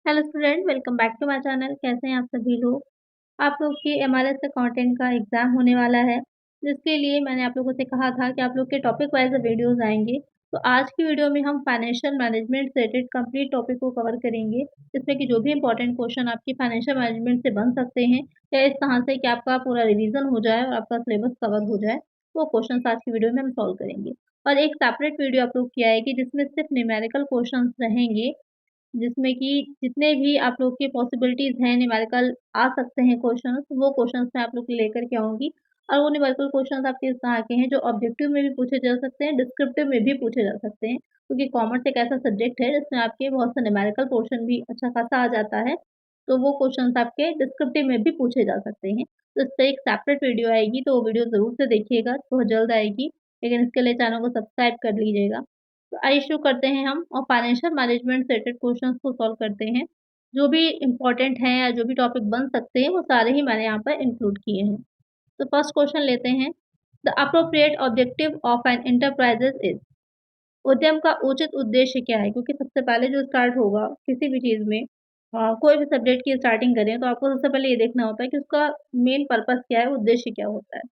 Hello student, welcome back to my channel. कैसे हैं आप सभी लोग। आप लोग की एमआरएस अकाउंटेंट का एग्ज़ाम होने वाला है, जिसके लिए मैंने आप लोगों से कहा था कि आप लोग के टॉपिक वाइज़ वीडियोज़ आएँगे। तो आज की वीडियो में हम फाइनेंशियल मैनेजमेंट से रिलेटेड कंप्लीट टॉपिक को कवर करेंगे, जिसमें कि जो भी इंपॉर्टेंट क्वेश्चन आपकी फाइनेंशियल मैनेजमेंट से बन सकते हैं या इस तरह से कि आपका पूरा रिवीजन हो जाए और आपका सिलेबस कवर हो जाए, वो क्वेश्चन आज की वीडियो में हम सॉल्व करेंगे। और एक सेपरेट वीडियो आप लोग की आएगी जिसमें सिर्फ न्यूमेरिकल क्वेश्चंस रहेंगे, जिसमें कि जितने भी आप लोग के पॉसिबिलिटीज़ हैं न्यूमेरिकल आ सकते हैं क्वेश्चंस, वो क्वेश्चंस मैं आप लोग के लिए लेकर के आऊँगी। और वो न्यूमेरिकल क्वेश्चंस आपके इस तरह के हैं जो ऑब्जेक्टिव में भी पूछे जा सकते हैं, डिस्क्रिप्टिव में भी पूछे जा सकते हैं। क्योंकि कॉमर्स एक ऐसा सब्जेक्ट है जिसमें आपके बहुत से न्यूमेरिकल पोर्शन भी अच्छा खासा आ जाता है, तो वो क्वेश्चंस आपके डिस्क्रिप्टिव में भी पूछे जा सकते हैं। तो इस पे एक सेपरेट वीडियो आएगी, तो वो वीडियो ज़रूर से देखिएगा, बहुत जल्द आएगी। लेकिन इसके लिए चैनल को सब्सक्राइब कर लीजिएगा। तो आइए शुरू करते हैं हम और फाइनेंशियल मैनेजमेंट से रिलेटेड क्वेश्चंस को सॉल्व करते हैं। जो भी इम्पोर्टेंट हैं या जो भी टॉपिक बन सकते हैं वो सारे ही मैंने यहाँ पर इंक्लूड किए हैं। तो फर्स्ट क्वेश्चन लेते हैं। The appropriate objective of an enterprises is. उद्यम का उचित उद्देश्य क्या है? क्योंकि सबसे पहले जो स्टार्ट होगा किसी भी चीज़ में, कोई भी सब्जेक्ट की स्टार्टिंग करें तो आपको सबसे पहले ये देखना होता है कि उसका मेन पर्पस क्या है, उद्देश्य क्या होता है।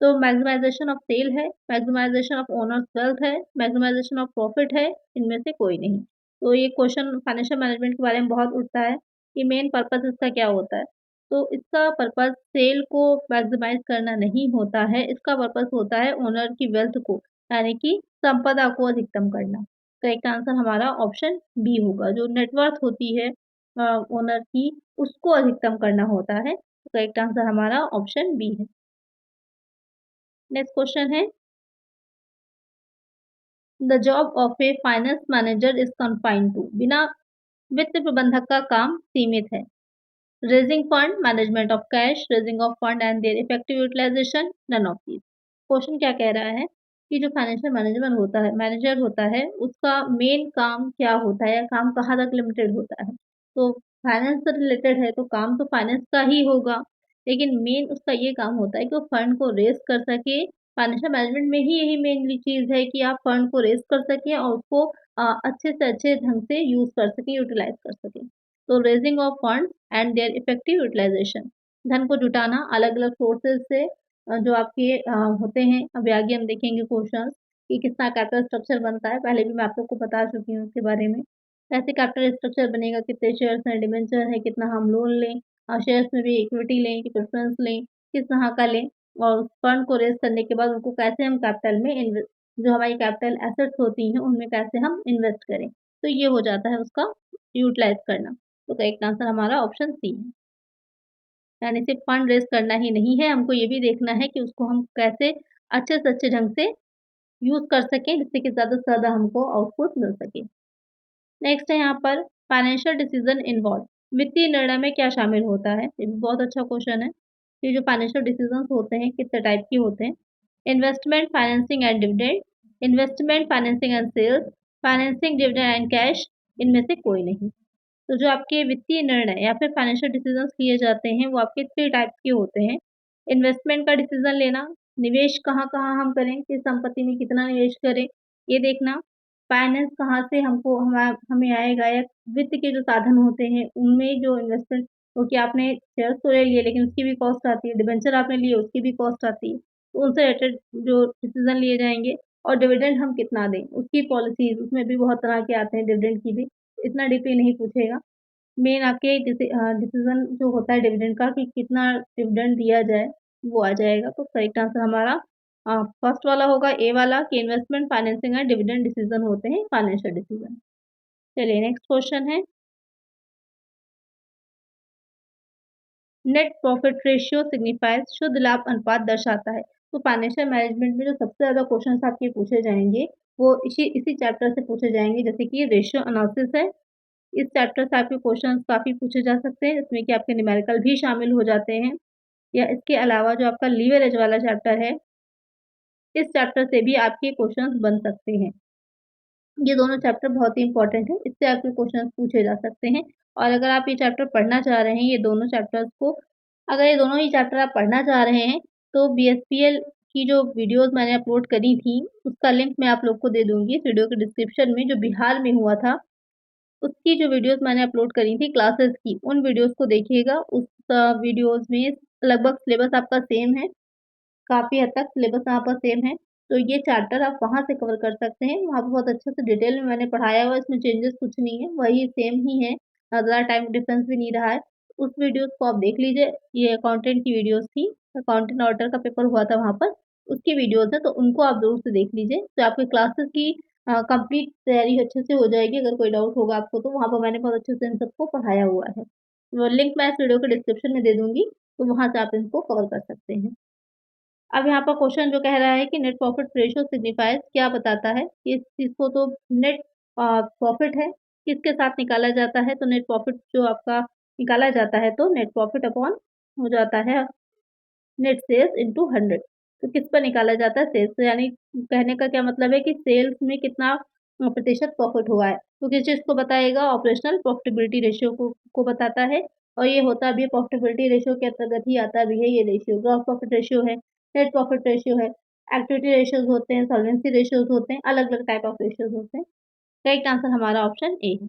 तो मैक्सिमाइज़ेशन ऑफ सेल है, मैक्सिमाइज़ेशन ऑफ ओनर्स वेल्थ है, मैक्सिमाइज़ेशन ऑफ प्रॉफिट है, इनमें से कोई नहीं। तो ये क्वेश्चन फाइनेंशियल मैनेजमेंट के बारे में बहुत उठता है कि मेन पर्पस इसका क्या होता है। तो इसका पर्पस सेल को मैक्सिमाइज़ करना नहीं होता है, इसका पर्पस होता है ओनर की वेल्थ को, यानी कि संपदा को अधिकतम करना। करेक्ट आंसर हमारा ऑप्शन बी होगा। जो नेटवर्थ होती है ओनर की, उसको अधिकतम करना होता है। करेक्ट आंसर हमारा ऑप्शन बी है। नेक्स्ट क्वेश्चन है, the job of a finance manager is confined to. बिना वित्त प्रबंधक का काम सीमित है। Raising fund, management of cash, raising of fund and their effective utilisation, none of these. Question क्या कह रहा है कि जो फाइनेंशियल मैनेजमेंट होता है, मैनेजर होता है, उसका मेन काम क्या होता है या काम कहाँ तक लिमिटेड होता है। तो फाइनेंस से रिलेटेड है तो काम तो फाइनेंस का ही होगा, लेकिन मेन उसका ये काम होता है कि वो फंड को रेज़ कर सके। फाइनेंशियल मैनेजमेंट में ही यही मेनली चीज़ है कि आप फंड को रेज़ कर सकें और उसको अच्छे से अच्छे ढंग से यूज़ कर सकें, यूटिलाइज़ कर सकें। तो raising of funds and their effective utilisation, धन को जुटाना अलग-अलग सोर्सेज़ से, जो आपके होते हैं। अभी आगे हम देखेंगे क्वेश्चंस कि किस तरह कैपिटल स्ट्रक्चर बनता है, पहले भी मैं आप लोग को बता चुकी हूँ उसके बारे में। कैसे कैपिटल स्ट्रक्चर बनेगा, कितने शेयर्स हैं, डिबेंचर है, कितना हम लोन लें, शेयर्स में भी इक्विटी लें कि प्रेफ़रेंस लें, किस तरह का लें, और उस फंड को रेज़ करने के बाद उनको कैसे हम कैपिटल में जो हमारी कैपिटल एसेट्स होती हैं, उनमें कैसे हम इन्वेस्ट करें। तो ये हो जाता है उसका यूटिलाइज़ करना। तो करेक्ट आंसर हमारा ऑप्शन सी है। यानी सिर्फ़ फंड रेज़ करना ही नहीं है, हमको ये भी देखना है कि उसको हम कैसे अच्छे से अच्छे ढंग से यूज़ कर सकें, जिससे कि ज़्यादा से ज़्यादा हमको आउटपुट मिल सके। नेक्स्ट है यहाँ पर फाइनेंशियल डिसीज़न इन्वॉल्व। वित्तीय निर्णय में क्या शामिल होता है? ये भी बहुत अच्छा क्वेश्चन है। ये जो फाइनेंशियल डिसीज़न्स होते हैं कितने टाइप के होते हैं? Investment, financing and dividend, investment, financing and sales, financing, dividend and cash, इनमें से कोई नहीं। तो जो आपके वित्तीय निर्णय या फिर फाइनेंशियल डिसीजंस लिए जाते हैं वो आपके 3 टाइप्स के होते हैं। इन्वेस्टमेंट का डिसीजन लेना, निवेश कहाँ-कहाँ हम करें, किस संपत्ति में कितना निवेश करें, ये देखना। फाइनेंस कहाँ से हमको हमें आएगा, या वित्त के जो साधन होते हैं उनमें जो इन्वेस्टमेंट, क्योंकि आपने शेयर्स तो ले लिए लेकिन उसकी भी कॉस्ट आती है, डिबेंचर आपने लिए उसकी भी कॉस्ट आती है। तो उनसे रिलेटेड जो डिसीजन लिए जाएँगे, और डिविडेंड हम कितना दें, उसकी पॉलिसीज़ उसमें भी बहुत तरह के आते हैं डिविडेंड की भी। इतना डीपली नहीं पूछेगा। मेन आपके डिसीज़न जो होता है डिविडेंड का कि कितना डिविडेंड दिया जाए, वो आ जाएगा। तो करेक्ट आंसर हमारा फर्स्ट वाला होगा, ए वाला, कि investment, financing and dividend decision होते हैं फाइनेंशियल डिसीज़न। चलिए नेक्स्ट क्वेश्चन है, नेट प्रॉफिट रेशियो सिग्निफाइज़, शुद्ध लाभ अनुपात दर्शाता है। तो फाइनेंशियल मैनेजमेंट में जो सबसे ज़्यादा क्वेश्चन्स आपके पूछे जाएँगे, वो इसी इसी चैप्टर से पूछे जाएँगे, जैसे कि रेशियो एनालिसिस है। इस चैप्टर से आपके क्वेश्चंस काफ़ी पूछे जा सकते हैं, इसमें कि आपके न्यूमेरिकल भी शामिल हो जाते हैं, या इसके अलावा जो आपका लीवरेज वाला चैप्टर है, इस चैप्टर से भी आपके क्वेश्चंस बन सकते हैं। ये दोनों चैप्टर बहुत ही इम्पोर्टेंट है, इससे आपके क्वेश्चंस पूछे जा सकते हैं। और अगर आप ये चैप्टर पढ़ना चाह रहे हैं, ये दोनों चैप्टर्स को, अगर ये दोनों ही चैप्टर आप पढ़ना चाह रहे हैं, तो बीएसपीएल की जो वीडियोज़ मैंने अपलोड करी थी, उसका लिंक मैं आप लोग को दे दूँगी इस वीडियो के डिस्क्रिप्शन में, जो बिहार में हुआ था। उसकी जो वीडियोज़ मैंने अपलोड करी थी क्लासेस की, उन वीडियोज़ को देखिएगा। उस वीडियोज़ में लगभग सिलेबस आपका सेम है, काफ़ी हद तक सिलेबस वहाँ पर सेम है। तो ये चैप्टर आप वहाँ से कवर कर सकते हैं, वहाँ पे बहुत अच्छे से डिटेल में मैंने पढ़ाया हुआ है, इसमें चेंजेस कुछ नहीं है, वही सेम ही है, ज़्यादा टाइम डिफरेंस भी नहीं रहा है। उस वीडियोज़ को आप देख लीजिए, ये अकाउंटेंट की वीडियोज़ थी, अकाउंटेंट ऑडिटर का पेपर हुआ था वहाँ पर, उसकी वीडियोज़ हैं, तो उनको आप ज़रूर से देख लीजिए, तो आपकी क्लासेस की कंप्लीट तैयारी अच्छे से हो जाएगी। अगर कोई डाउट होगा आपको तो वहाँ पर मैंने बहुत अच्छे से इन सबको पढ़ाया हुआ है। वो लिंक मैं इस वीडियो के डिस्क्रिप्शन में दे दूँगी, तो वहाँ से आप इनको कवर कर सकते हैं। अब यहाँ पर क्वेश्चन जो कह रहा है कि नेट प्रॉफिट रेशियो सिग्निफाइज क्या बताता है? इस चीज़ को तो नेट प्रॉफिट है, किसके साथ निकाला जाता है? तो नेट प्रॉफिट जो आपका निकाला जाता है तो नेट प्रॉफिट अपॉन हो जाता है नेट सेल्स इंटू 100। तो किस पर निकाला जाता है? सेल्स से, यानी कहने का क्या मतलब है कि सेल्स में कितना प्रतिशत प्रॉफिट हुआ है। तो किस चीज़ को बताएगा? ऑपरेशनल प्रॉफिटेबिलिटी रेशियो को बताता है, और ये होता भी है प्रॉफिटेबिलिटी रेशियो के अंतर्गत ही आता भी है ये रेशियो। ग्रॉस प्रॉफिट रेशियो है, नेट प्रॉफिट रेशियो है, एक्टिविटी रेशियोज़ होते हैं, सॉल्वेंसी रेशियोज़ होते हैं, अलग-अलग टाइप ऑफ रेशियोज़ होते हैं। करेक्ट आंसर हमारा ऑप्शन ए है।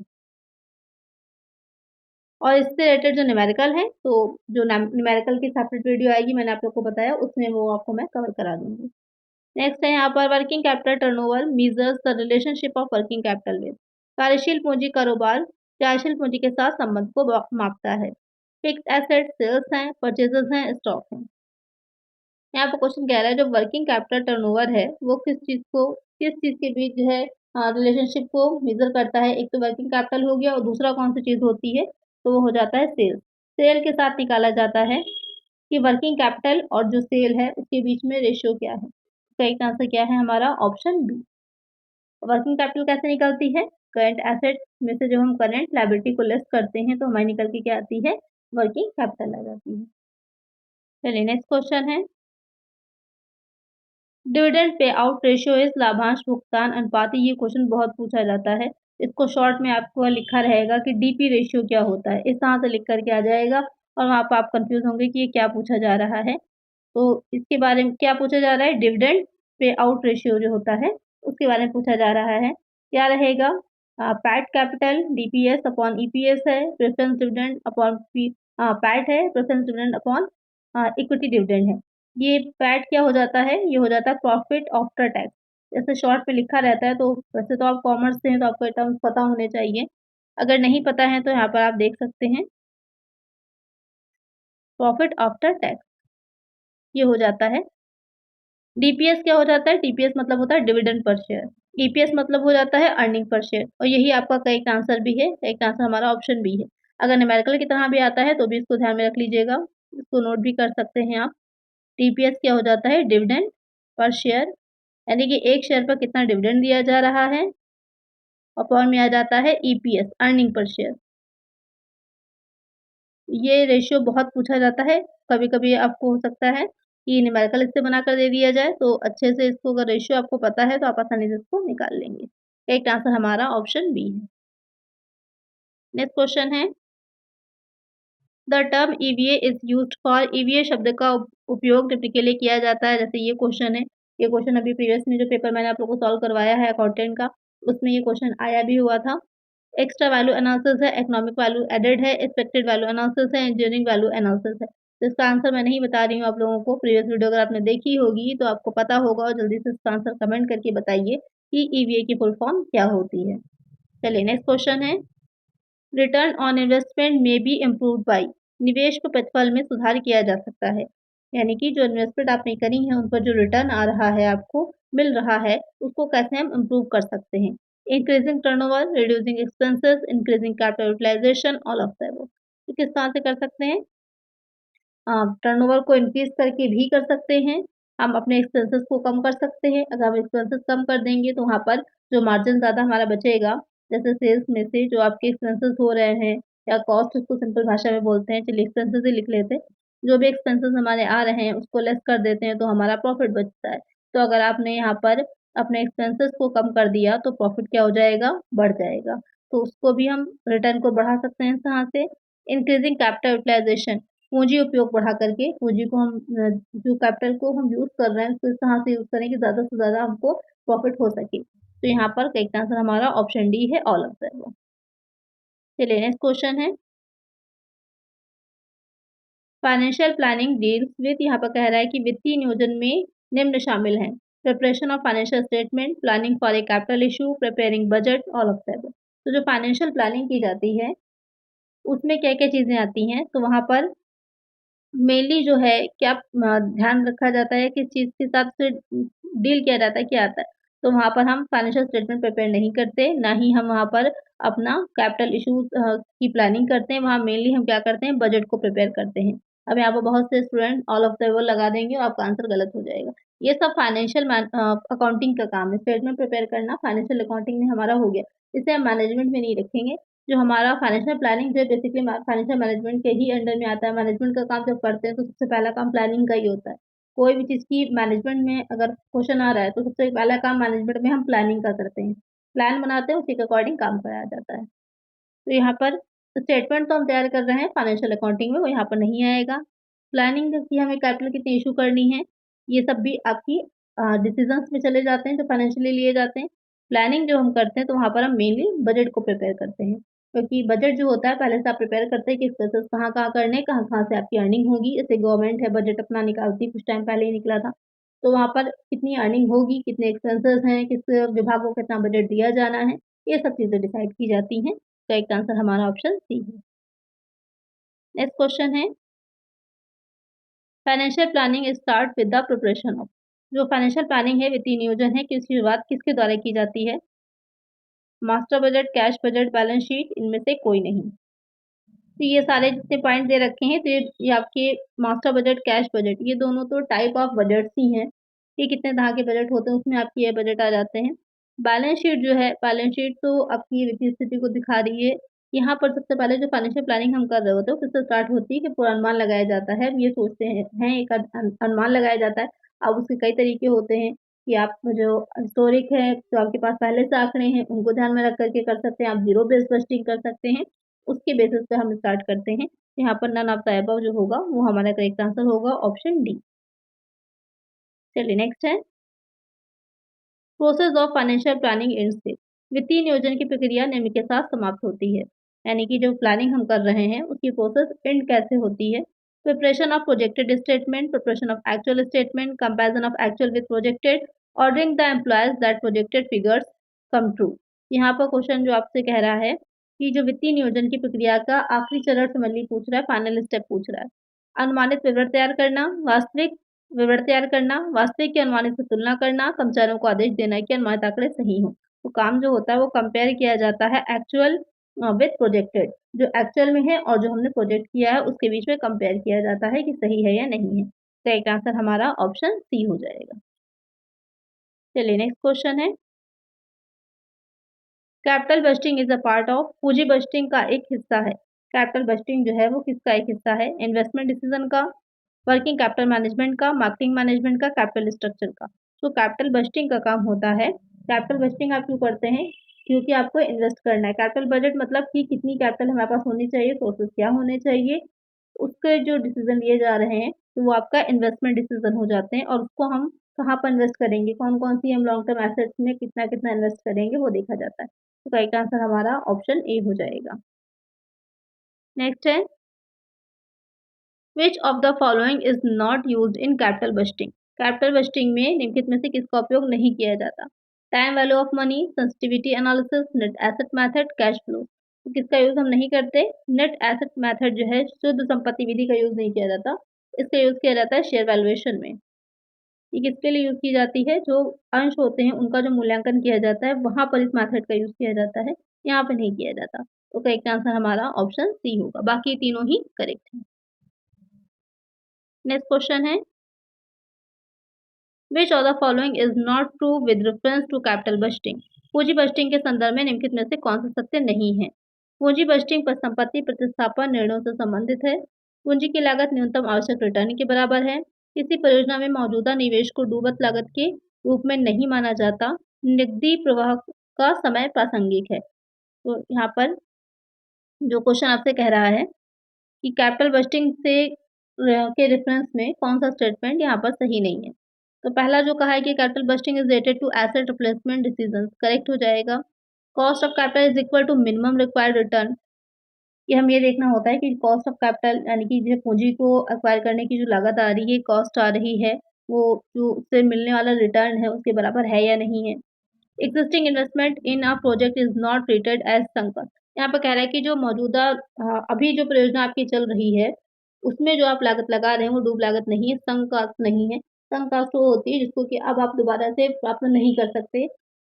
और इससे रिलेटेड जो न्यूमेरिकल है, तो जो न्यूमेरिकल की सेपरेट वीडियो आएगी, मैंने आप लोग को बताया, उसमें वो आपको मैं कवर करा दूँगी। नेक्स्ट है यहाँ पर working capital turnover measures the relationship of working capital with. कार्यशील पूंजी कारोबार कार्यशील पूंजी के साथ संबंध को मापता है। फिक्स एसेट सेल्स हैं, परचेजेस हैं, स्टॉक हैं। यहाँ पे क्वेश्चन कह रहा है जो वर्किंग कैपिटल टर्नओवर है वो किस चीज़ के बीच जो है रिलेशनशिप को मेजर करता है। एक तो वर्किंग कैपिटल हो गया और दूसरा कौन सी चीज़ होती है, तो वो हो जाता है सेल्स। सेल के साथ निकाला जाता है कि वर्किंग कैपिटल और जो सेल है उसके बीच में रेशियो क्या है। करेक्ट आंसर क्या है हमारा ऑप्शन बी। वर्किंग कैपिटल कैसे निकलती है? करंट एसेट में से जब हम करंट लायबिलिटी को लेस करते हैं तो हमारी निकल के क्या आती है? वर्किंग कैपिटल आ जाती है। चलिए नेक्स्ट क्वेश्चन है, dividend pay out ratio is लाभांश भुगतान अनुपात। ये क्वेश्चन बहुत पूछा जाता है। इसको शॉर्ट में आपको लिखा रहेगा कि डीपी रेशियो क्या होता है, इस तरह से लिख कर के आ जाएगा और वहाँ पे आप कन्फ्यूज़ होंगे कि ये क्या पूछा जा रहा है। तो इसके बारे में क्या पूछा जा रहा है? डिविडेंड पे आउट रेशियो जो होता है, उसके बारे में पूछा जा रहा है। क्या रहेगा? PAT capital DPS upon EPS है, प्रेफ़रेंस डिविडेंड अपॉन पैट है, preference dividend upon equity dividend है। ये पैट क्या हो जाता है? ये हो जाता है प्रॉफिट आफ्टर टैक्स। जैसे शॉर्ट में लिखा रहता है, तो वैसे तो आप कॉमर्स से हैं तो आपको ये टर्म्स पता होने चाहिए। अगर नहीं पता है तो यहाँ पर आप देख सकते हैं, प्रॉफिट आफ्टर टैक्स ये हो जाता है। डीपीएस क्या हो जाता है? डीपीएस मतलब होता है डिविडेंड पर शेयर। ईपीएस मतलब हो जाता है अर्निंग पर शेयर, और यही आपका करेक्ट आंसर भी है। करेक्ट आंसर हमारा ऑप्शन बी है। अगर न्यूमेरिकल की तरह भी आता है तो भी इसको ध्यान में रख लीजिएगा, इसको नोट भी कर सकते हैं आप। टीपीएस क्या हो जाता है? डिविडेंड पर शेयर, यानी कि एक शेयर पर कितना डिविडेंड दिया जा रहा है, अपॉन में आ जाता है ईपीएस अर्निंग पर शेयर। ये रेशियो बहुत पूछा जाता है, कभी-कभी आपको हो सकता है कि न्यूमेरिकल इससे बनाकर दे दिया जाए, तो अच्छे से इसको अगर रेशियो आपको पता है तो आप आसानी से इसको निकाल लेंगे। करेक्ट आंसर हमारा ऑप्शन बी है। नेक्स्ट क्वेश्चन है, the term EVA is used for. EVA शब्द का उपयोग निम्न के लिए किया जाता है। जैसे ये क्वेश्चन है, ये क्वेश्चन अभी प्रीवियस में जो पेपर मैंने आप लोगों को सॉल्व करवाया है अकाउंटेंट का, उसमें ये क्वेश्चन आया भी हुआ था। एक्स्ट्रा वैल्यू एनालिसिस है, इकोनॉमिक वैल्यू एडेड है, एक्सपेक्टेड वैल्यू एनालिसिस है, इंजीनियरिंग वैल्यू एनालिसिस है। तो इसका आंसर मैं नहीं बता रही हूँ आप लोगों को, प्रीवियस वीडियो अगर आपने देखी होगी तो आपको पता होगा, और जल्दी से इसका आंसर कमेंट करके बताइए कि ईवीए की फुल फॉर्म क्या होती है। चलिए नेक्स्ट क्वेश्चन है, रिटर्न ऑन इन्वेस्टमेंट में बी इम्प्रूव्ड बाय। निवेश के प्रतिफल में सुधार किया जा सकता है, यानी कि जो इन्वेस्टमेंट आपने करी है उन पर जो रिटर्न आ रहा है, आपको मिल रहा है, उसको कैसे हम इम्प्रूव कर सकते हैं। Increasing turnover, reducing expenses, increasing capital utilisation, all of the above. तो किस तरह से कर सकते हैं? टर्नओवर को इंक्रीज़ करके भी कर सकते हैं, हम अपने एक्सपेंसेस को कम कर सकते हैं। अगर हम एक्सपेंसेस कम कर देंगे तो वहाँ पर जो मार्जिन ज़्यादा हमारा बचेगा, जैसे सेल्स में से जो आपके एक्सपेंसेस हो रहे हैं या कॉस्ट, उसको सिंपल भाषा में बोलते हैं, चलिए एक्सपेंसेस ही लिख लेते हैं। जो भी एक्सपेंसेस हमारे आ रहे हैं उसको लेस कर देते हैं तो हमारा प्रॉफिट बचता है। तो अगर आपने यहाँ पर अपने एक्सपेंसेस को कम कर दिया तो प्रॉफिट क्या हो जाएगा? बढ़ जाएगा। तो उसको भी हम रिटर्न को बढ़ा सकते हैं इस तरह से। इंक्रीजिंग कैपिटल यूटिलाइजेशन, पूँजी उपयोग बढ़ा करके, पूँजी को हम जो कैपिटल को हम यूज़ कर रहे हैं उसको इस तरह से यूज़ करें कि ज़्यादा से ज़्यादा हमको प्रॉफ़िट हो सके। तो यहाँ पर करेक्ट आंसर हमारा ऑप्शन डी है, ऑल ऑफ द अबव। चलिए नेक्स्ट क्वेश्चन है फाइनेंशियल प्लानिंग डील्स विद, यहाँ पर कह रहा है कि वित्तीय नियोजन में निम्न शामिल हैं preparation of financial statement, planning for a capital issue, preparing budget, all of that. तो जो फाइनेंशियल प्लानिंग की जाती है उसमें क्या क्या चीज़ें आती हैं, तो वहाँ पर मेनली जो है क्या ध्यान रखा जाता है, किस चीज़ के हिसाब से डील किया जाता है, क्या आता है। तो वहाँ पर हम फाइनेंशियल स्टेटमेंट प्रिपेयर नहीं करते, ना ही हम वहाँ पर अपना कैपिटल इश्यूज़ की प्लानिंग करते हैं। वहाँ मेनली हम क्या करते हैं, बजट को प्रिपेयर करते हैं। अब यहाँ पर बहुत से student all of the above लगा देंगे और आपका आंसर गलत हो जाएगा। ये सब फाइनेंशियल अकाउंटिंग का काम है। स्टेटमेंट प्रिपेयर करना फाइनेंशियल अकाउंटिंग में हमारा हो गया। इसे हम मैनेजमेंट में नहीं रखेंगे। जो हमारा फाइनेंशियल प्लानिंग जो है बेसिकली फाइनेंशियल मैनेजमेंट के ही अंडर में आता है। मैनेजमेंट का काम जब करते हैं तो सबसे पहला काम प्लानिंग का ही होता है। कोई भी चीज़ की मैनेजमेंट में अगर क्वेश्चन आ रहा है तो सबसे पहला काम मैनेजमेंट में हम प्लानिंग का करते हैं। प्लान बनाते हैं, उसी के अकॉर्डिंग काम कराया जाता है। तो यहाँ पर स्टेटमेंट तो हम तैयार कर रहे हैं फाइनेंशियल अकाउंटिंग में, वो यहाँ पर नहीं आएगा। प्लानिंग की हमें कैपिटल कितनी इशू करनी है, ये सब भी आपकी डिसीजंस में चले जाते हैं जो फाइनेंशियली लिए जाते हैं। प्लानिंग जो हम करते हैं तो वहाँ पर हम मेनली बजट को प्रिपेयर करते हैं, क्योंकि बजट जो होता है पहले से आप प्रिपेयर करते हैं कि एक्सपेंसेस कहाँ-कहाँ करने हैं, कहाँ-कहाँ से आपकी अर्निंग होगी। जैसे गवर्नमेंट है बजट अपना निकालती है, कुछ टाइम पहले ही निकला था। तो वहाँ पर कितनी अर्निंग होगी, कितने एक्सपेंसेस हैं, किस विभाग को कितना बजट दिया जाना है, ये सब चीज़ें डिसाइड की जाती हैं। करेक्ट आंसर हमारा ऑप्शन सी है। नेक्स्ट क्वेश्चन है financial planning start with the preparation of. जो फाइनेंशियल प्लानिंग है, वित्तीय नियोजन है, किसकी शुरुआत किसके द्वारा की जाती है? Master budget, cash budget, balance sheet, इनमें से कोई नहीं। तो ये सारे जितने पॉइंट दे रखे हैं तो ये आपके मास्टर बजट, कैश बजट, ये दोनों तो टाइप ऑफ बजट्स ही हैं। ये कितने तरह के बजट होते हैं उसमें आपके ये बजट आ जाते हैं। बैलेंस शीट जो है, बैलेंस शीट तो आपकी वित्तीय स्थिति को दिखा रही है। यहाँ पर सबसे पहले जो फाइनेंशियल प्लानिंग हम कर रहे होते हैं किससे स्टार्ट होती है कि पूर्वानुमान लगाया जाता है। ये सोचते हैं एक अनुमान लगाया जाता है। अब उसके कई तरीके होते हैं कि आप जो हिस्टोरिक है, जो आपके पास पहले से आंकड़े हैं उनको ध्यान में रख कर के कर सकते हैं। आप ज़ीरो बेस्ड बजटिंग कर सकते हैं। उसके बेसिस पे हम स्टार्ट करते हैं। यहाँ पर नन ऑफ द अबव जो होगा वो हमारा करेक्ट आंसर होगा ऑप्शन डी। चलिए नेक्स्ट है process of financial planning ends with. वित्तीय नियोजन की प्रक्रिया निम्न के साथ समाप्त होती है। यानी कि जो प्लानिंग हम कर रहे हैं उसकी प्रोसेस एंड कैसे होती है? Preparation of projected statement, preparation of actual statement, comparison of actual with projected, ordering the employees that projected figures come true. यहाँ पर क्वेश्चन जो आपसे कह रहा है कि जो वित्तीय नियोजन की प्रक्रिया का आखिरी चरण समझली पूछ रहा है, फाइनल स्टेप पूछ रहा है। अनुमानित विवरण तैयार करना, वास्तविक विवरण तैयार करना, वास्तविक के अनुमानित से तुलना करना, कर्मचारियों को आदेश देना कि अनुमानित आंकड़े सही हों। तो काम जो होता है वो कंपेयर किया जाता है एक्चुअल विद प्रोजेक्टेड। जो एक्चुअल में है और जो हमने प्रोजेक्ट किया है उसके बीच में कंपेयर किया जाता है कि सही है या नहीं है। करेक्ट आंसर हमारा ऑप्शन सी हो जाएगा। चलिए नेक्स्ट क्वेश्चन है capital budgeting is a part of. पूंजी बस्टिंग का एक हिस्सा है। कैपिटल बस्टिंग जो है वो किसका एक हिस्सा है? इन्वेस्टमेंट डिसीजन का, वर्किंग कैपिटल मैनेजमेंट का, मार्केटिंग मैनेजमेंट का, कैपिटल स्ट्रक्चर का। तो कैपिटल बस्टिंग का काम होता है। कैपिटल बस्टिंग आप क्यों करते हैं? क्योंकि आपको इन्वेस्ट करना है। कैपिटल बजट मतलब कि कितनी कैपिटल हमारे पास होनी चाहिए, सोर्सेस क्या होने चाहिए, उसके जो डिसीजन लिए जा रहे हैं तो वो आपका इन्वेस्टमेंट डिसीजन हो जाते हैं और उसको हम कहाँ पर इन्वेस्ट करेंगे, कौन-कौन सी हम लॉन्ग टर्म एसेट्स में कितना-कितना इन्वेस्ट करेंगे वो देखा जाता है। तो करेक्ट आंसर हमारा ऑप्शन ए हो जाएगा। नेक्स्ट है which of the following is not used in capital budgeting. Capital budgeting में निम्नलिखित में से किसका उपयोग नहीं किया जाता? Time value of money, sensitivity analysis, net asset method, cash flow. तो किसका यूज हम नहीं करते? नेट एसेट मेथड जो है शुद्ध संपत्ति विधि का यूज नहीं किया जाता। इसका यूज किया जाता है शेयर वैल्यूएशन में। ये किसके लिए यूज की जाती है? जो अंश होते हैं उनका जो मूल्यांकन किया जाता है वहां पर इस मेथड का यूज किया जाता है, यहाँ पे नहीं किया जाता। तो करेक्ट आंसर हमारा ऑप्शन सी होगा। बाकी तीनों ही करेक्ट है। नेक्स्ट क्वेश्चन है which of the following is not true with reference to capital budgeting. पूंजी बस्टिंग के संदर्भ में निम्नलिखित में से कौन सा सत्य नहीं है? पूंजी बस्टिंग पर संपत्ति प्रतिस्थापन निर्णयों से संबंधित है। पूंजी की लागत न्यूनतम आवश्यक रिटर्न के बराबर है। किसी परियोजना में मौजूदा निवेश को डूबत लागत के रूप में नहीं माना जाता। नकदी प्रवाह का समय प्रासंगिक है। तो यहाँ पर जो क्वेश्चन आपसे कह रहा है कि कैपिटल बस्टिंग से के रेफरेंस में कौन सा स्टेटमेंट यहाँ पर सही नहीं है। तो पहला जो कहा है कि capital budgeting is related to asset replacement decisions, correct हो जाएगा। Cost of capital is equal to minimum required return, कि हमें ये देखना होता है कि कॉस्ट ऑफ कैपिटल यानी कि जो पूँजी को एक्वायर करने की जो लागत आ रही है, कॉस्ट आ रही है, वो जो उससे मिलने वाला रिटर्न है, उसके बराबर है या नहीं है। Existing investment in a project is not treated as sunk cost. यहाँ पे कह रहा है कि जो मौजूदा अभी जो परियोजना आपकी चल रही है, उसमें जो आप लागत लगा रहे हैं, वो डूब लागत नहीं है, संक कॉस्ट नहीं है। संक कॉस्ट वो होती है जिसको कि अब आप दोबारा से प्राप्त नहीं कर सकते,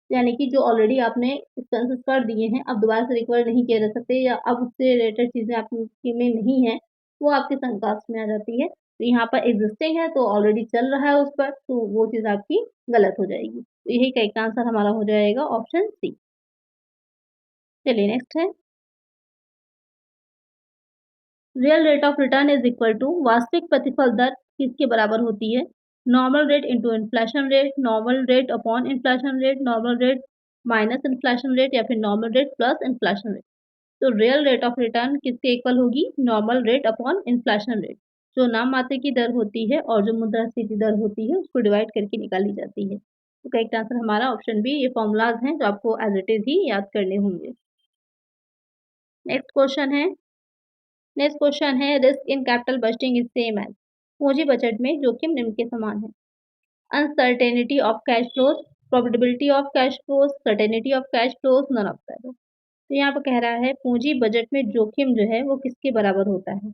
यानी कि जो ऑलरेडी आपने एक्सपेंसेस कर दिए हैं, अब दोबारा से रिकवर नहीं किए जा सकते या अब उससे रिलेटेड चीज़ें आपकी में नहीं हैं, वो आपके संक कॉस्ट में आ जाती है। तो यहाँ पर एक्जिस्टिंग है तो ऑलरेडी चल रहा है उस पर, तो वो चीज़ आपकी गलत हो जाएगी। तो यही करेक्ट आंसर हमारा हो जाएगा ऑप्शन सी। चलिए नेक्स्ट है, real rate of return is equal to वास्तविक प्रतिफल दर किसके बराबर होती है? Normal rate into inflation rate, normal rate upon inflation rate, normal rate minus inflation rate या फिर normal rate plus inflation rate. तो रियल रेट ऑफ रिटर्न किसके इक्वल होगी? Normal rate upon inflation rate. जो नाम मात्र की दर होती है और जो मुद्रास्फीति दर होती है उसको डिवाइड करके निकाली जाती है। तो करेक्ट आंसर हमारा ऑप्शन बी। ये फॉर्मूलाज हैं जो आपको एज इट इज ही याद करने होंगे। नेक्स्ट क्वेश्चन है, नेक्स्ट क्वेश्चन है, risk in capital budgeting is same as. पूंजी बजट में जोखिम निम्न के समान है। Uncertainty of cash flows, profitability of cash flows, certainty of cash flows, none of that. तो यहाँ पर कह रहा है पूंजी बजट में जोखिम जो है वो किसके बराबर होता है?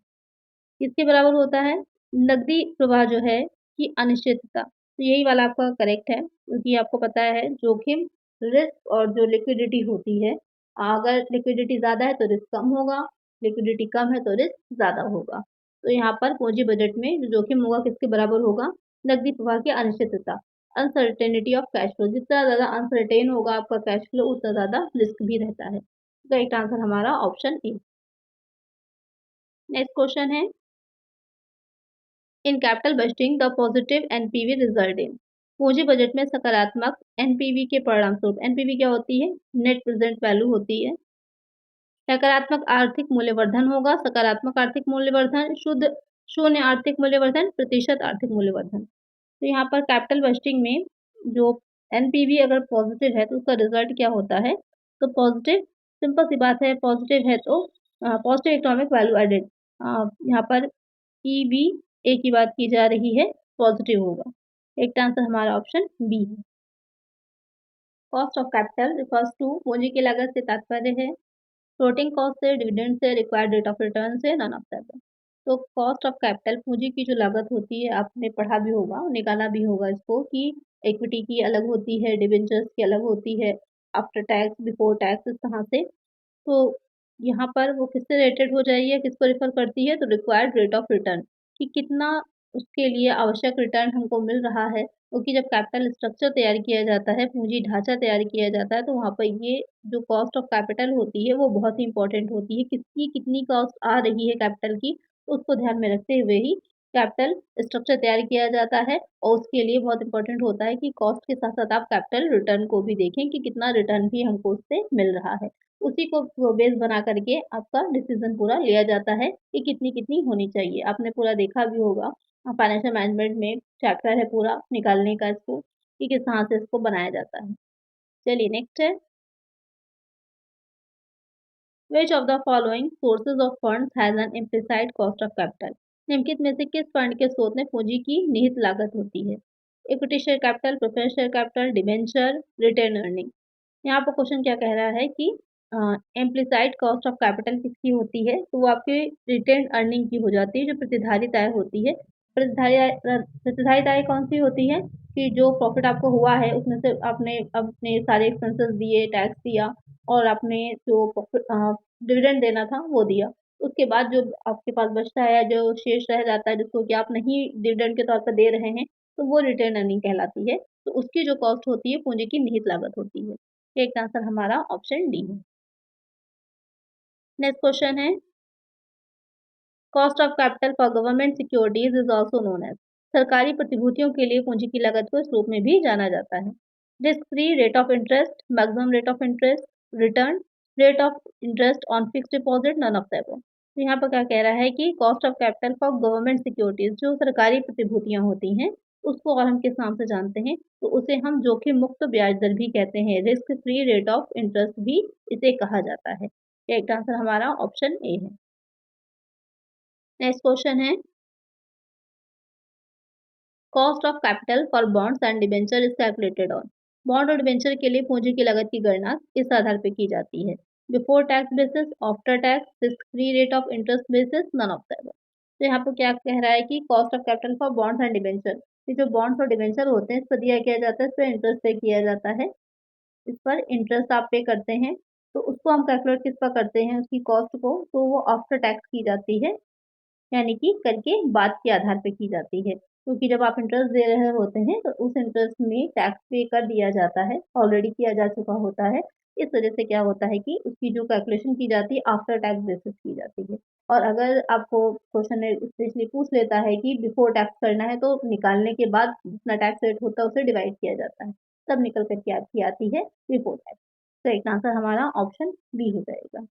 किसके बराबर होता है? नकदी प्रवाह जो है कि अनिश्चितता। तो यही वाला आपका करेक्ट है क्योंकि आपको पता है जोखिम, रिस्क और जो लिक्विडिटी होती है, अगर लिक्विडिटी ज़्यादा है तो रिस्क कम होगा, लिक्विडिटी कम है तो रिस्क ज़्यादा होगा। तो यहाँ पर पूंजी बजट में जो जोखिम होगा किसके बराबर होगा? नकदी प्रवाह की अनिश्चितता, अनसर्टेनिटी ऑफ कैश फ्लो। जितना ज़्यादा अनसर्टेन होगा आपका कैश फ्लो उतना ज़्यादा रिस्क भी रहता है। करेक्ट आंसर हमारा ऑप्शन ए। नेक्स्ट क्वेश्चन है, इन capital budgeting the positive NPV result in. पूंजी बजट में सकारात्मक एनपीवी के परिणाम स्वरूप, एनपीवी क्या होती है? नेट प्रेजेंट वैल्यू होती है। सकारात्मक आर्थिक मूल्यवर्धन होगा, सकारात्मक आर्थिक मूल्यवर्धन, शुद्ध शून्य आर्थिक मूल्यवर्धन, प्रतिशत आर्थिक मूल्यवर्धन। तो यहाँ पर कैपिटल बजटिंग में जो एनपीवी अगर पॉजिटिव है तो उसका रिजल्ट क्या होता है? तो पॉजिटिव, सिंपल सी बात है, पॉजिटिव है तो पॉजिटिव इकोनॉमिक वैल्यू एडेड, यहाँ पर ईवी ए की बात की जा रही है, पॉजिटिव होगा। एक आंसर हमारा ऑप्शन बी है। Cost of capital refers to, पूंजी की लागत से तात्पर्य है फ्लोटिंग कॉस्ट से, डिविडेंड से, रिक्वायर्ड रेट ऑफ रिटर्न से, नन ऑफ दैट। तो कॉस्ट ऑफ कैपिटल पूंजी की जो लागत होती है, आपने पढ़ा भी होगा, निकाला भी होगा इसको कि इक्विटी की अलग होती है, डिबेंचर्स की अलग होती है, आफ्टर टैक्स, बिफोर टैक्स, इस तरह से। तो यहाँ पर वो किससे रिलेटेड हो जाएगी या किसको रेफर करती है? तो रिक्वायर्ड रेट ऑफ रिटर्न, कि कितना उसके लिए आवश्यक रिटर्न हमको मिल रहा है। क्योंकि जब कैपिटल स्ट्रक्चर तैयार किया जाता है, पूंजी ढांचा तैयार किया जाता है, तो वहाँ पर ये जो कॉस्ट ऑफ कैपिटल होती है वो बहुत ही इंपॉर्टेंट होती है। किसकी कितनी कॉस्ट आ रही है कैपिटल की, उसको ध्यान में रखते हुए ही कैपिटल स्ट्रक्चर तैयार किया जाता है। और उसके लिए बहुत इंपॉर्टेंट होता है कि कॉस्ट के साथ साथ आप कैपिटल रिटर्न को भी देखें कि कितना रिटर्न भी हमको उससे मिल रहा है। उसी को बेस बना करके आपका डिसीजन पूरा लिया जाता है कि कितनी-कितनी होनी चाहिए। आपने पूरा देखा भी होगा, फाइनेंशियल मैनेजमेंट में चैप्टर है पूरा निकालने का इसको, कि किस तरह से इसको बनाया जाता है। चलिए नेक्स्ट है, which of the following sources of funds has an implicit cost of capital. निम्नलिखित में से किस फंड के स्रोत में पूंजी की निहित लागत होती है? Equity share capital, preference share capital, debenture, retained earning. यहाँ पर क्वेश्चन क्या कह रहा है कि इम्प्लिसाइड कॉस्ट ऑफ कैपिटल किसकी होती है? तो वो आपकी रिटेन अर्निंग की हो जाती है, जो प्रतिधारित आय होती है। प्रतिधारित आय कौन सी होती है? कि जो प्रॉफिट आपको हुआ है उसमें से आपने अपने सारे एक्सपेंसेस दिए, टैक्स दिया और आपने जो डिविडेंड देना था वो दिया। उसके बाद जो आपके पास बचता है, जो शेष रह जाता है जिसको कि आप नहीं डिविडेंड के तौर पर दे रहे हैं, तो वो रिटेन अर्निंग कहलाती है। तो उसकी जो कॉस्ट होती है पूंजी की निहित लागत होती है। एक आंसर हमारा ऑप्शन डी है। नेक्स्ट क्वेश्चन है, cost of capital for government securities is also known as. सरकारी प्रतिभूतियों के लिए पूंजी की लागत को इस रूप में भी जाना जाता है। Risk free rate of interest, maximum rate of interest, return, rate of interest on fixed deposit, none of the above. तो यहाँ पर क्या कह रहा है कि cost of capital for government securities, जो सरकारी प्रतिभूतियां होती हैं उसको और हम किस नाम से जानते हैं? तो उसे हम जोखिम मुक्त ब्याज दर भी कहते हैं, risk free rate of interest भी इसे कहा जाता है। करेक्ट आंसर हमारा ऑप्शन ए है। नेक्स्ट क्वेश्चन है cost of capital for bonds and debenture is calculated on. Bond और डिबेंचर के लिए पूंजी की लागत की गणना किस आधार पर की जाती है? Before tax basis, after tax, risk free rate of interest basis, none of the above. तो यहाँ पर क्या कह रहा है कि cost of capital for bonds and debenture, ये जो बॉन्ड्स और डिबेंचर होते हैं इस पर दिया किया जाता है, इस पर इंटरेस्ट पे किया जाता है, इस पर इंटरेस्ट आप पे करते हैं, तो उसको हम कैलकुलेट किस पर करते हैं उसकी कॉस्ट को, तो वो आफ्टर टैक्स की जाती है, यानी कि कर के बाद के आधार पे की जाती है। क्योंकि जब आप इंटरेस्ट दे रहे होते हैं तो उस इंटरेस्ट में टैक्स पे कर दिया जाता है, ऑलरेडी किया जा चुका होता है। इस वजह से क्या होता है कि उसकी जो कैलकुलेशन की जाती है आफ्टर टैक्स बेसिस की जाती है। और अगर आपको क्वेश्चन स्पेशली पूछ लेता है कि बिफोर टैक्स करना है तो निकालने के बाद जितना टैक्स रेट होता है उसे डिवाइड किया जाता है, तब निकल करके आपकी आती है बिफोर टैक्स। तो एक आंसर हमारा ऑप्शन बी हो जाएगा।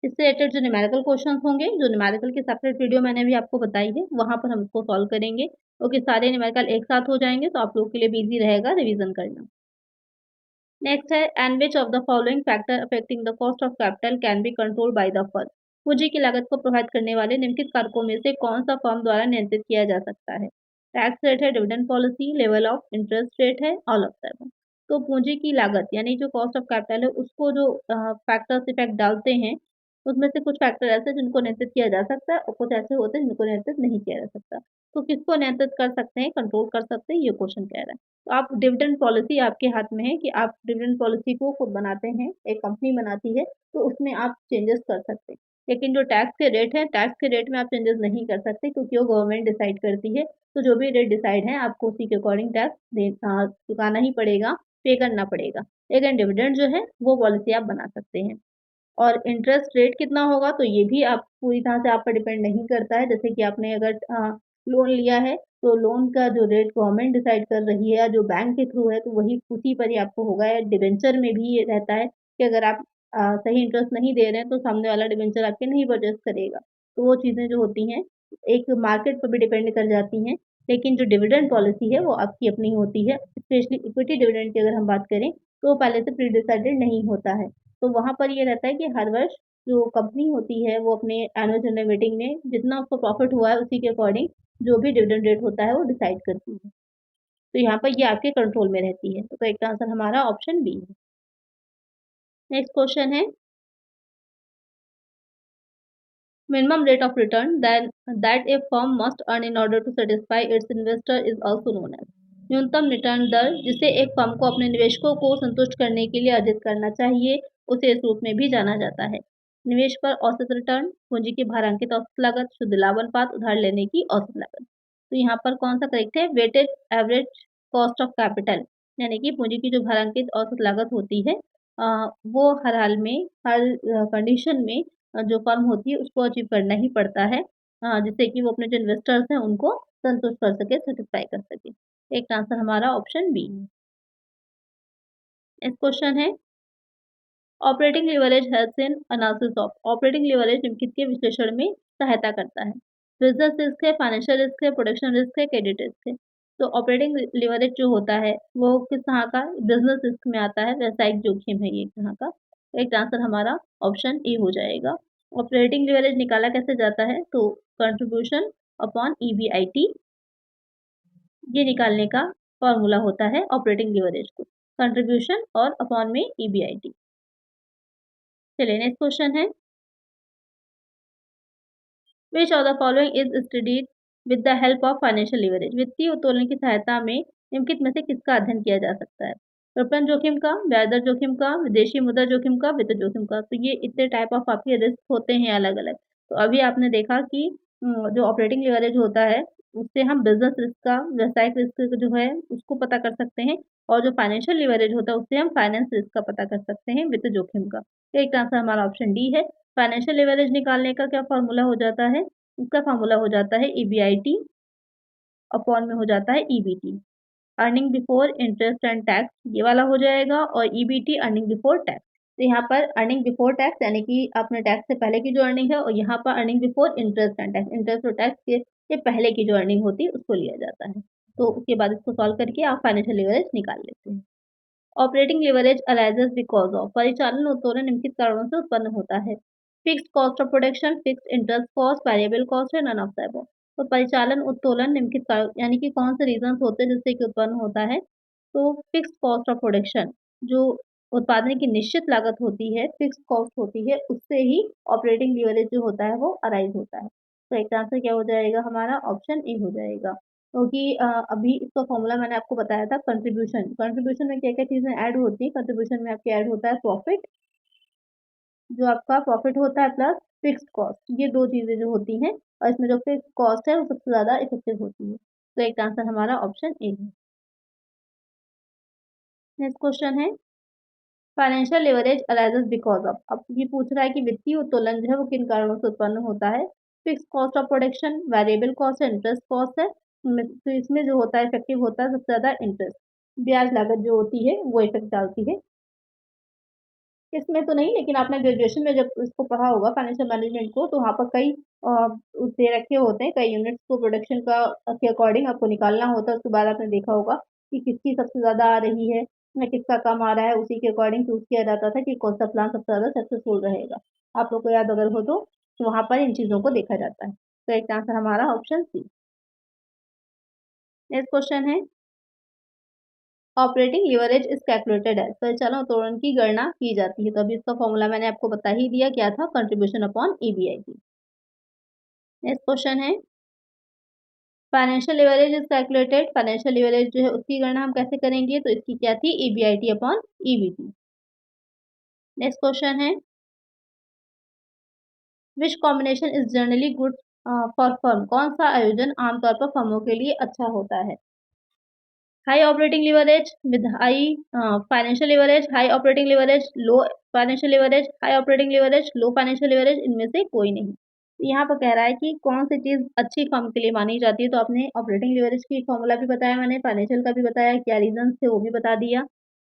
इससे रिलेटेड जो न्यूमेरिकल क्वेश्चंस होंगे, जो न्यूमेरिकल की सेपरेट वीडियो मैंने अभी आपको बताई है, वहाँ पर हम इसको सॉल्व करेंगे। क्योंकि सारे न्यूमेरिकल एक साथ हो जाएँगे तो आप लोगों के लिए भी ईज़ी रहेगा रिवीजन करना। नेक्स्ट है and which of the following factor affecting the cost of capital can be controlled by the firm. पूंजी की लागत को प्रभावित करने वाले निम्नलिखित कारकों में से कौन सा फर्म द्वारा नियंत्रित किया जा सकता है? टैक्स रेट है, dividend policy, level of interest rate है, ऑल ऑफ द अबव। तो पूंजी की लागत यानी जो कॉस्ट ऑफ कैपिटल है उसको जो फैक्टर्स इफेक्ट डालते हैं, उसमें से कुछ फैक्टर ऐसे हैं जिनको नियंत्रित किया जा सकता है और कुछ ऐसे होते हैं जिनको नियंत्रित नहीं किया जा सकता। तो किसको नियंत्रित कर सकते हैं, कंट्रोल कर सकते हैं, ये क्वेश्चन कह रहा है। तो आप डिविडेंड पॉलिसी आपके हाथ में है कि आप डिविडेंड पॉलिसी को खुद बनाते हैं, एक कंपनी बनाती है, तो उसमें आप चेंजेस कर सकते हैं। लेकिन जो टैक्स के रेट है, टैक्स के रेट में आप चेंजेस नहीं कर सकते क्योंकि वो गवर्नमेंट डिसाइड करती है। तो जो भी रेट डिसाइड है आपको उसी के अकॉर्डिंग टैक्स चुकाना ही पड़ेगा, पे करना पड़ेगा। लेकिन डिविडेंड जो है वो पॉलिसी आप बना सकते हैं। और इंटरेस्ट रेट कितना होगा तो ये भी आप पूरी तरह से आप पर डिपेंड नहीं करता है। जैसे कि आपने अगर लोन लिया है तो लोन का जो रेट गवर्नमेंट डिसाइड कर रही है या जो बैंक के थ्रू है तो वही उसी पर ही आपको होगा। या डिबेंचर में भी ये रहता है कि अगर आप सही इंटरेस्ट नहीं दे रहे हैं तो सामने वाला डिबेंचर आपके नहीं परचेज़ करेगा। तो वो चीज़ें जो होती हैं एक मार्केट पर भी डिपेंड कर जाती हैं। लेकिन जो डिविडेंड पॉलिसी है वो आपकी अपनी होती है। स्पेशली इक्विटी डिविडेंड की अगर हम बात करें तो वो पहले से प्री डिसाइडेड नहीं होता है। तो वहाँ पर ये रहता है कि हर वर्ष जो कंपनी होती है वो अपने एनुअल जनरल मीटिंग में जितना उसको प्रॉफिट हुआ है उसी के अकॉर्डिंग जो भी डिविडेंड रेट होता है वो डिसाइड करती है। तो यहाँ पर ये आपके कंट्रोल में रहती है। तो करेक्ट आंसर हमारा ऑप्शन बी है। नेक्स्ट क्वेश्चन है minimum rate of return that a firm must earn in order to satisfy its investor is also known as. न्यूनतम रिटर्न दर जिसे एक फर्म को अपने निवेशकों को संतुष्ट करने के लिए अर्जित करना चाहिए उसे इस रूप में भी जाना जाता है। निवेश पर औसत रिटर्न, पूंजी की भारांकित औसत लागत, शुद्ध लाभ अनुपात, उधार लेने की औसत लागत। तो यहाँ पर कौन सा करेक्ट है? Weighted average cost of capital, यानी कि पूंजी की जो भारांकित औसत लागत होती है वो हर हाल में हर कंडीशन में जो फर्म होती है उसको अचीव करना ही पड़ता है, जिससे कि वो अपने जो इन्वेस्टर्स हैं उनको संतुष्ट कर सके, सेटिस्फाई कर सके। एक आंसर हमारा ऑप्शन बी है। नेक्स्ट क्वेश्चन है operating leverage helps in analysis of. Operating leverage निम्नलिखित के विश्लेषण में सहायता करता है। बिजनेस रिस्क है, फाइनेंशियल रिस्क है, प्रोडक्शन रिस्क है, क्रेडिट रिस्क है। तो ऑपरेटिंग लिवरेज जो होता है वो किस तरह का बिजनेस रिस्क में आता है, व्यावसायिक जोखिम है ये एक तरह का। एक आंसर हमारा ऑप्शन ए हो जाएगा। ऑपरेटिंग लिवरेज निकाला कैसे जाता है तो कंट्रीब्यूशन अपॉन ईबीआईटी, ये निकालने का फॉर्मूला होता है ऑपरेटिंग लिवरेज को, कंट्रीब्यूशन और अपॉन में ईबीआईटी। चलिए नेक्स्ट क्वेश्चन है which of the following is studied with the help of financial leverage. वित्तीय उत्तोलन की सहायता में निम्नलिखित में से किसका अध्ययन किया जा सकता है? विपणन जोखिम का, ब्याज दर जोखिम का, विदेशी मुद्रा जोखिम का, वित्त जोखिम का। तो ये इतने टाइप ऑफ आपके रिस्क होते हैं अलग अलग। तो अभी आपने देखा कि जो ऑपरेटिंग लिवरेज होता है उससे हम बिजनेस रिस्क का, व्यावसायिक रिस्क जो है उसको पता कर सकते हैं। और जो फाइनेंशियल लिवरेज होता है उससे हम फाइनेंस रिस्क का पता कर सकते हैं, वित्त जोखिम का। तो एक आंसर हमारा ऑप्शन डी है। फाइनेंशियल लिवरेज निकालने का क्या फॉर्मूला हो जाता है? उसका फॉर्मूला हो जाता है ईबीआईटी अपॉन में हो जाता है EBT, earning before interest and tax, ये वाला हो जाएगा। और ईबीटी अर्निंग बिफोर टैक्स। तो यहाँ पर अर्निंग बिफोर टैक्स यानी कि आपने टैक्स से पहले की जो अर्निंग है, और यहाँ पर earning before interest and tax, interest और टैक्स के पहले की जो अर्निंग होती है उसको लिया जाता है। तो उसके बाद इसको सॉल्व करके आप फाइनेंशियल लिवरेज निकाल लेते हैं। Operating leverage arises because of परिचालन उत्तोलन निम्नलिखित कारणों से उत्पन्न होता है। Fixed cost of production, fixed interest cost, variable cost है, नन ऑफ द अबव। तो परिचालन उत्तोलन निम्नलिखित कारण यानी कि कौन से रीजंस होते हैं जिससे कि उत्पन्न होता है। तो फिक्स्ड कॉस्ट ऑफ प्रोडक्शन जो उत्पादन की निश्चित लागत होती है, फिक्स्ड कॉस्ट होती है, उससे ही ऑपरेटिंग लीवरेज जो होता है वो अराइज होता है। तो एक आंसर क्या हो जाएगा हमारा ऑप्शन ए हो जाएगा। क्योंकि अभी इसका फॉर्मूला मैंने आपको बताया था कंट्रीब्यूशन। कंट्रीब्यूशन में क्या-क्या चीज़ें ऐड होती हैं? कंट्रीब्यूशन में आपके ऐड होता है प्रॉफिट, जो आपका प्रॉफिट होता है प्लस फिक्स्ड कॉस्ट। ये 2 चीज़ें जो होती हैं और इसमें जो फिक्स्ड कॉस्ट है वो सबसे ज़्यादा इफेक्टिव होती है। तो एक आंसर हमारा ऑप्शन ए है। नेक्स्ट क्वेश्चन है financial leverage arises because of. अब ये पूछ रहा है कि वित्तीय उत्तोलन जो है वो किन कारणों से उत्पन्न होता है? Fixed cost of production, variable cost है, इंटरेस्ट कॉस्ट है। तो इसमें जो होता है इफेक्टिव होता है सबसे ज़्यादा इंटरेस्ट। ब्याज लागत जो होती है वो इफेक्ट डालती है। इसमें तो नहीं, लेकिन आपने ग्रेजुएशन में जब इसको पढ़ा होगा फाइनेंशियल मैनेजमेंट को, तो वहाँ पर कई दे रखे होते हैं, कई यूनिट्स को प्रोडक्शन का के अकॉर्डिंग आपको निकालना होता है। उसके बाद आपने देखा होगा कि किसकी सबसे ज़्यादा आ रही है या किसका कम आ रहा है, उसी के अकॉर्डिंग चूज़ किया जाता था कि कौन सा प्लान सबसे ज़्यादा सक्सेसफुल रहेगा। आप लोग को याद अगर हो तो वहाँ पर इन चीज़ों को देखा जाता है। तो एक आंसर हमारा ऑप्शन सी। नेक्स्ट क्वेश्चन है operating leverage is calculated as परिचालन उत्तोलन की गणना की जाती है। तो अभी इसका फॉर्मूला मैंने आपको बता ही दिया क्या था, contribution upon EBIT. Next question है financial leverage is calculated. Financial leverage जो है उसकी गणना हम कैसे करेंगे? तो इसकी क्या थी? EBIT upon EBT. Next question है which combination is generally good for firm. कौन सा आयोजन आमतौर पर फर्मों के लिए अच्छा होता है? High operating leverage with high financial leverage, high operating leverage, low financial leverage, high operating leverage, low financial leverage, इनमें से कोई नहीं। तो यहाँ पर कह रहा है कि कौन सी चीज़ अच्छी फर्म के लिए मानी जाती है। तो आपने ऑपरेटिंग लिवरेज की फॉर्मूला भी बताया, मैंने फाइनेंशियल का भी बताया, क्या रीजंस थे वो भी बता दिया।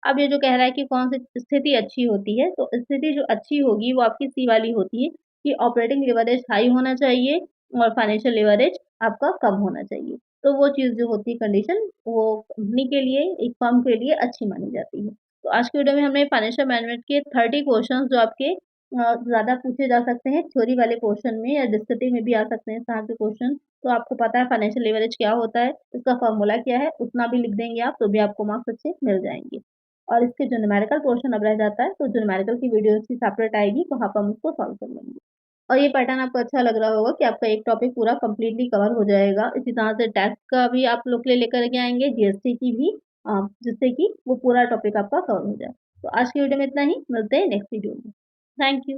अब ये जो कह रहा है कि कौन सी स्थिति अच्छी होती है, तो स्थिति जो अच्छी होगी वो आपकी सी वाली होती है कि ऑपरेटिंग लिवरेज हाई होना चाहिए और फाइनेंशियल लिवरेज आपका कम होना चाहिए। तो वो चीज़ जो होती है कंडीशन वो कंपनी के लिए, एक फर्म के लिए अच्छी मानी जाती है। तो आज की वीडियो में हमने फाइनेंशियल मैनेजमेंट के 30 क्वेश्चंस जो आपके ज़्यादा पूछे जा सकते हैं थ्योरी वाले पोर्शन में या डिस्कटिव में भी आ सकते हैं इस तरह के क्वेश्चन। तो आपको पता है फाइनेंशियल लिवरेज क्या होता है, इसका फॉर्मूला क्या है, उतना भी लिख देंगे आप तो भी आपको मार्क्स अच्छे मिल जाएँगे। और इसके जो न्यूमेरिकल पोर्शन अब रह जाता है, तो जो न्यूमेरिकल की वीडियो इसकी सेपरेट आएगी, वहाँ पर हम उसको सॉल्व कर लेंगे। और ये पैटर्न आपको अच्छा लग रहा होगा कि आपका एक टॉपिक पूरा कंप्लीटली कवर हो जाएगा। इसी तरह से टैक्स का भी आप लोग के लिए लेकर के आएँगे, जीएसटी की भी जिससे कि वो पूरा टॉपिक आपका कवर हो जाए। तो आज की वीडियो में इतना ही, मिलते हैं नेक्स्ट वीडियो में। Thank you.